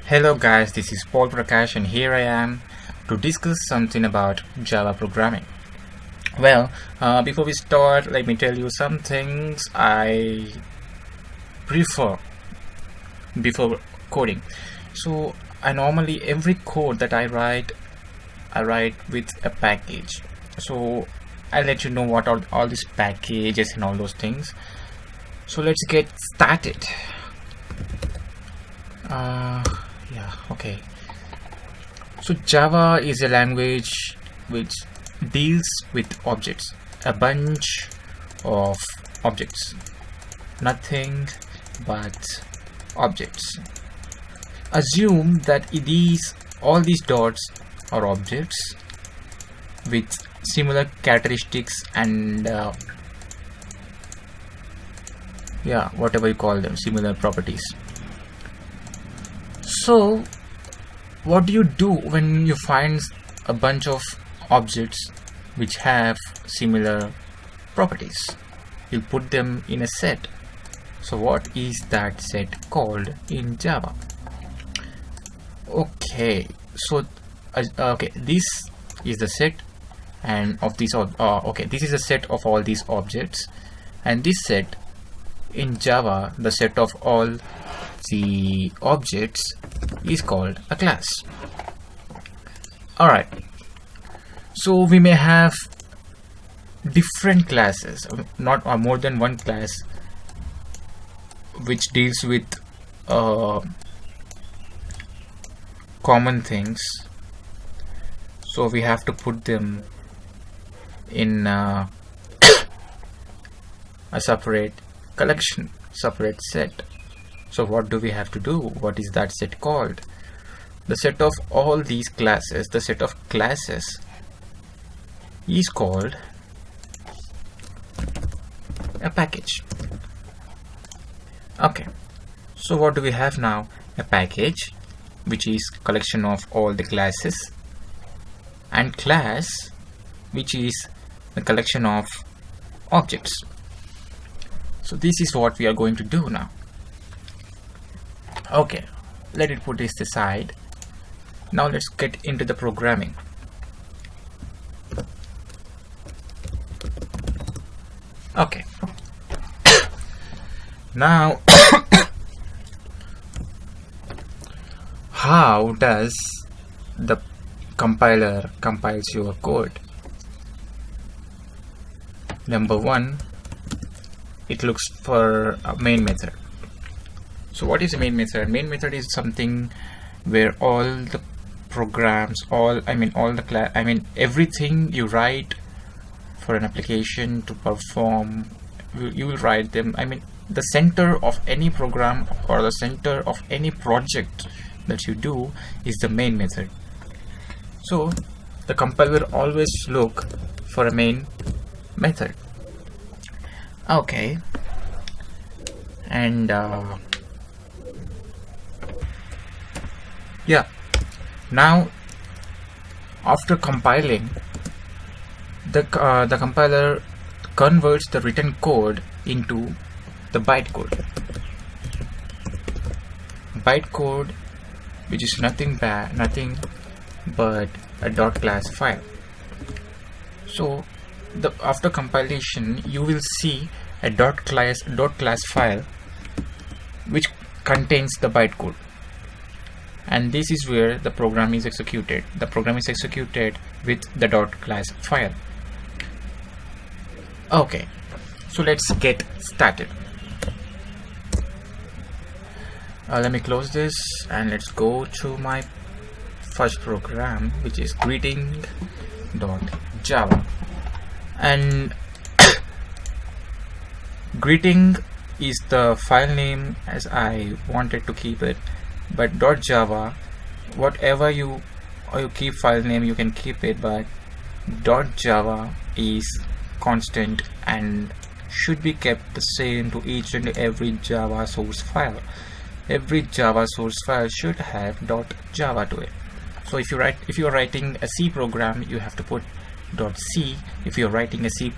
Hello guys, this is Paul Prakash and here I am to discuss something about Java programming. Well, before we start, let me tell you some things I prefer before coding. So I normally, every code that I write with a package. So I'll let you know what all these packages and all those things. So let's get started. Okay. So Java is a language which deals with objects, a bunch of objects, nothing but objects. Assume that all these dots are objects with similar characteristics and whatever you call them, similar properties. So what do you do when you find a bunch of objects which have similar properties? You put them in a set. So what is that set called in Java? Okay, so this is the set and of these this is a set of all these objects, and this set in Java, the set of all the objects, is called a class. Alright, so we may have different classes, not more than one class, which deals with common things. So we have to put them in a separate collection, separate set. So what do we have to do? What is that set called? The set of all these classes, the set of classes, is called a package. Okay, so what do we have now? A package, which is collection of all the classes, and class, which is the collection of objects. So this is what we are going to do now. Okay, let it put this aside. Now let's get into the programming. Okay. Now how does the compiler compiles your code? Number one, it looks for a main method. So what is a main method? Main method is something where all the programs, everything you write for an application to perform, you will write them. The center of any program or the center of any project that you do is the main method. So the compiler will always look for a main method. Okay, and now after compiling, the compiler converts the written code into the bytecode. Bytecode, which is nothing but a .class file. So after compilation, you will see a .class file which contains the bytecode, and this is where the program is executed. The program is executed with the .class file. Okay, so let's get started. Let me close this and let's go to my first program, which is greeting.java. And greeting is the file name as I wanted to keep it, but .java, whatever you keep file name, you can keep it, but .java is constant and should be kept the same to each and every Java source file. Every Java source file should have .java to it. So if you are writing a C program, you have to put .c. If you're writing a C++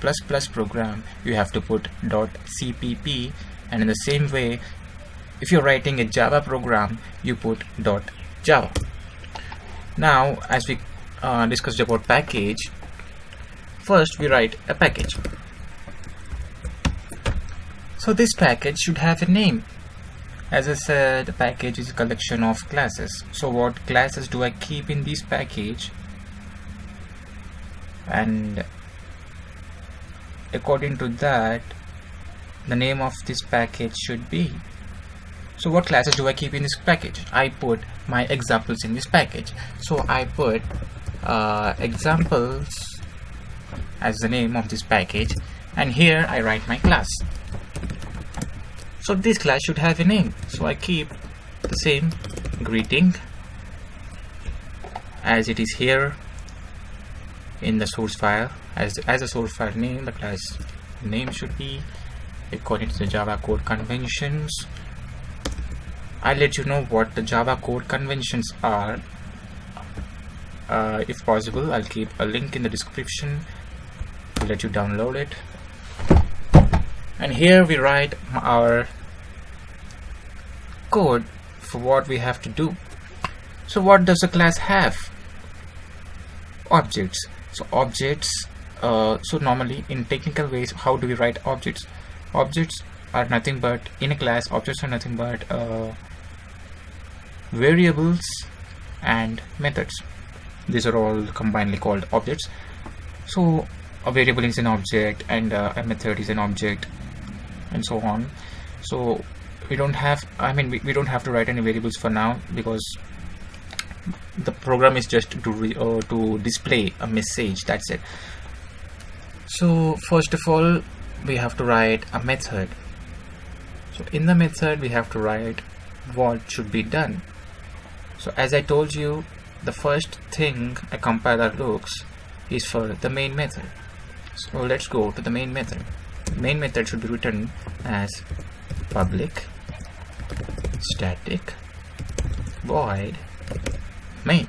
program, you have to put .cpp, and in the same way if you're writing a Java program, you put .java. Now, as we discussed about package, first we write a package. So this package should have a name. As I said, a package is a collection of classes. So what classes do I keep in this package? And according to that, the name of this package should be. So what classes do I keep in this package? I put my examples in this package. So I put examples as the name of this package, and here I write my class. So this class should have a name. So I keep the same greeting as it is here in the source file. As a source file name, the class name should be according to the Java code conventions. I'll let you know what the Java code conventions are. If possible, I'll keep a link in the description to let you download it. And here we write our code for what we have to do. So what does a class have? Objects. So objects, so normally in technical ways, how do we write objects? Objects are nothing but, in a class, objects are nothing but variables and methods. These are all combinedly called objects. So a variable is an object, and a method is an object, and so on. So we don't have, we don't have to write any variables for now, because the program is just to display a message, that's it. So first of all, we have to write a method. So in the method, we have to write what should be done. So as I told you, the first thing a compiler looks is for the main method. So let's go to the main method. Main method should be written as public static void main,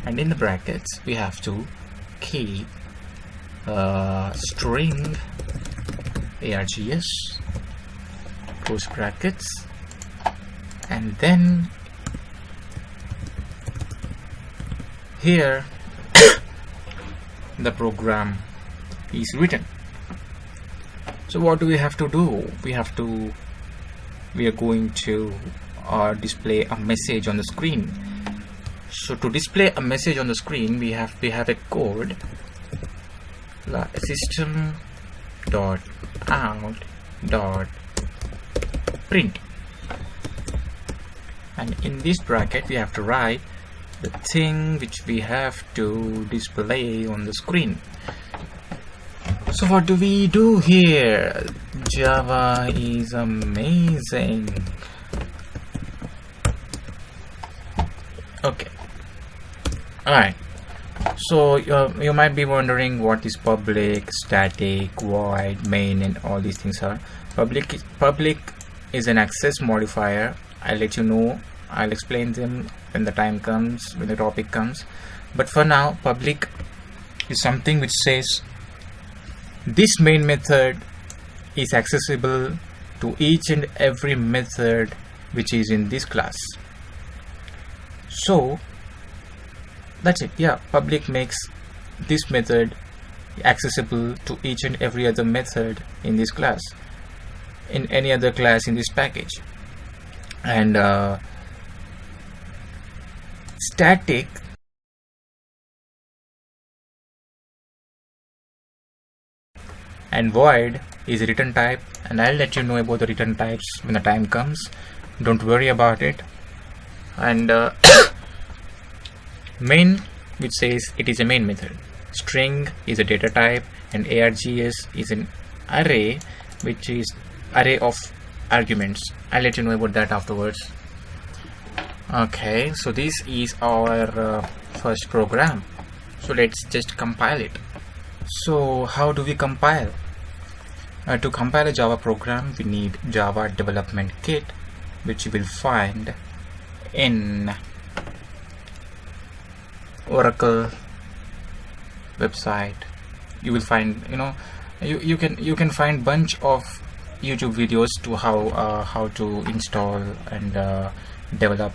and in the brackets we have to keep string args close brackets, and then here the program is written. So what do we have to do? We are going to display a message on the screen. So to display a message on the screen, we have a code system.out.print, and in this bracket we have to write the thing which we have to display on the screen. So what do we do here? Java is amazing. Okay, alright. So you might be wondering what is public, static, void, main, and all these things are. Public is an access modifier. I'll let you know. I'll explain them when the time comes, when the topic comes. But for now, public is something which says this main method is accessible to each and every method which is in this class. So that's it. Yeah, public makes this method accessible to each and every other method in this class, in any other class in this package. And static and void is a return type, and I'll let you know about the return types when the time comes. Don't worry about it. And main, which says it is a main method. String is a data type, and args is an array, which is array of arguments. I'll let you know about that afterwards. Okay, so this is our first program. So let's just compile it. So how do we compile? To compile a Java program, we need Java Development Kit, which you will find in Oracle website. You will find, you can find bunch of YouTube videos to how to install and develop,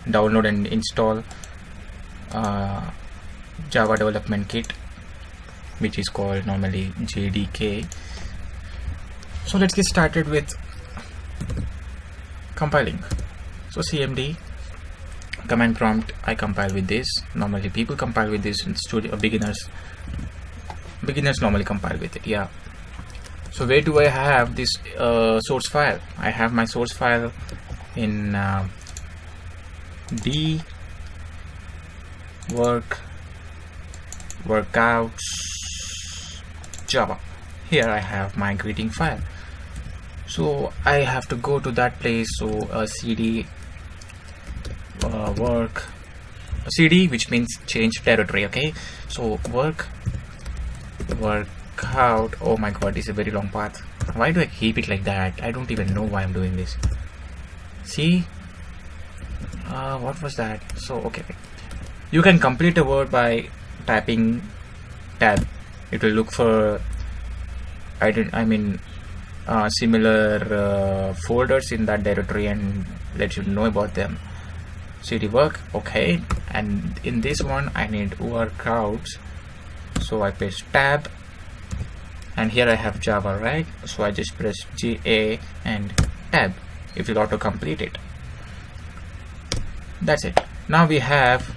download and install Java development kit, which is called normally JDK. So let's get started with compiling. So cmd command prompt, I compile with this. Normally people compile with this in studio. Beginners normally compile with it. Yeah. So where do I have this source file? I have my source file in d workouts Java. Here I have my greeting file. So I have to go to that place. So cd cd, which means change directory. Okay, so workout. Oh my god, this is a very long path. Why do I keep it like that? I don't even know why I'm doing this. See, what was that? So okay, you can complete a word by typing tab. It will look for similar folders in that directory and let you know about them. cd work, okay, and in this one I need workouts, so I press tab, and here I have Java, right? So I just press GA and tab. It will auto complete it. That's it. Now we have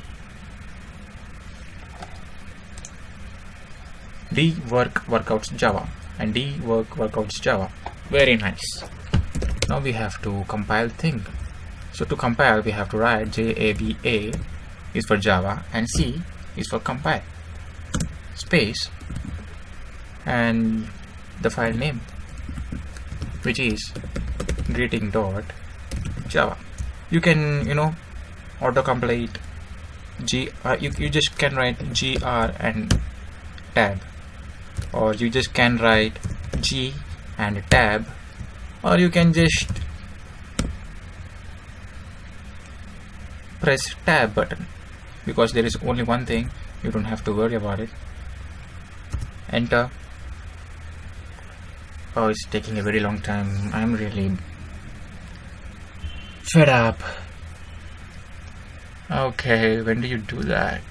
workouts Java and workouts Java. Very nice. Now we have to compile thing. So to compile, we have to write JAVA is for Java and C is for compile, space, and the file name, which is greeting.java. You can autocomplete you just can write gr and tab, or you just can write g and tab, or you can just press tab button, because there is only one thing, you don't have to worry about it. Enter. Oh, it's taking a very long time. I'm really fed up. Okay, when do you do that?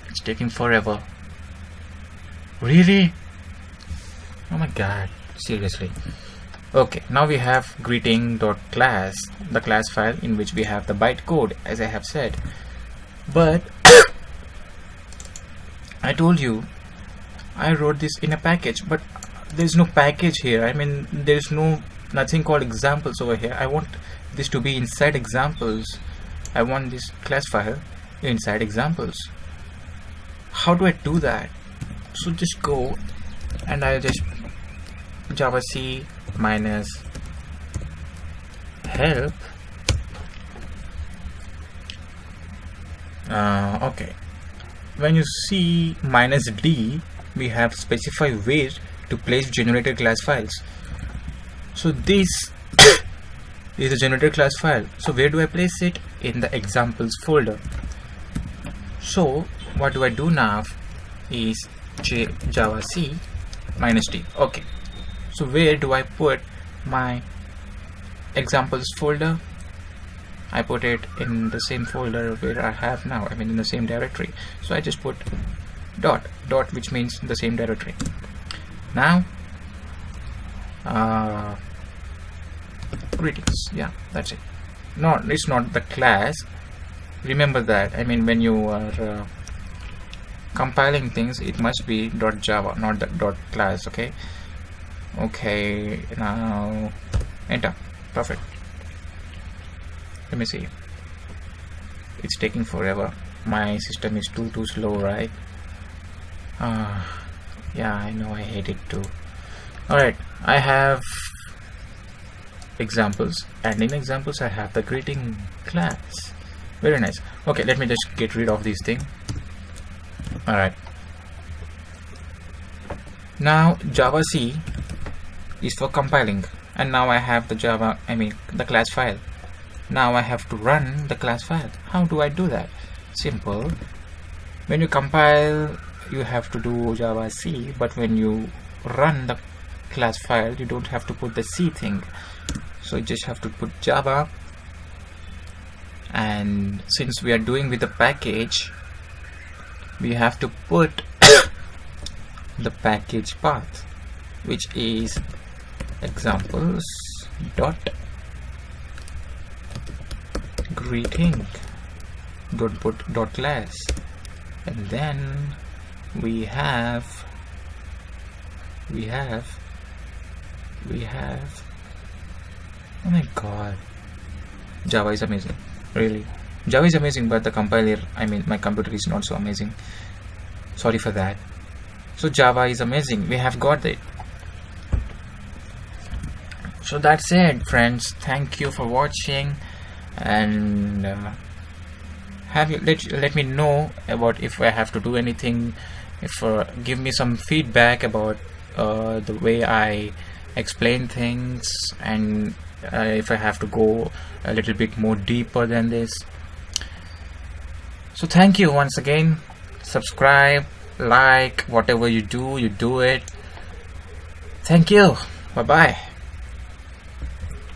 It's taking forever. Really? Oh my god, seriously. Okay, now we have greeting.class, the class file in which we have the bytecode, as I have said. But I told you I wrote this in a package, but there's no package here. There's nothing called examples over here. I want this to be inside examples. I want this class file inside examples. How do I do that? So just go and I'll just java c minus help. Okay, when you see minus d, we have specified ways to place generated class files. So this is a generated class file. So where do I place it? In the examples folder. So what do I do now is java c minus d. Okay, so where do I put my examples folder? I put it in the same folder where I have now, in the same directory. So I just put dot, which means the same directory. Now greetings. Yeah, that's it. No, it's not the class. Remember that. When you are compiling things, it must be .java, not the .class. Okay. Okay. Now enter. Perfect. Let me see. It's taking forever. My system is too slow, right? Yeah, I know. I hate it too. Alright, I have examples, and in examples I have the greeting class. Very nice. Okay, let me just get rid of this thing. Alright, now java c is for compiling, and now I have the the class file. Now I have to run the class file. How do I do that? Simple. When you compile, you have to do java c, but when you run the class file, you don't have to put the C thing, so you just have to put Java. And since we are doing with the package, we have to put the package path, which is examples dot greeting dot class, and then we have oh my god, Java is amazing. Really, Java is amazing, but the compiler, I mean my computer is not so amazing. Sorry for that. So Java is amazing, we have got it. So that's it, friends. Thank you for watching, and let me know about if I have to do anything, if give me some feedback about the way I explain things, and if I have to go a little bit more deeper than this. So thank you once again. Subscribe, like, whatever you do it. Thank you. Bye bye.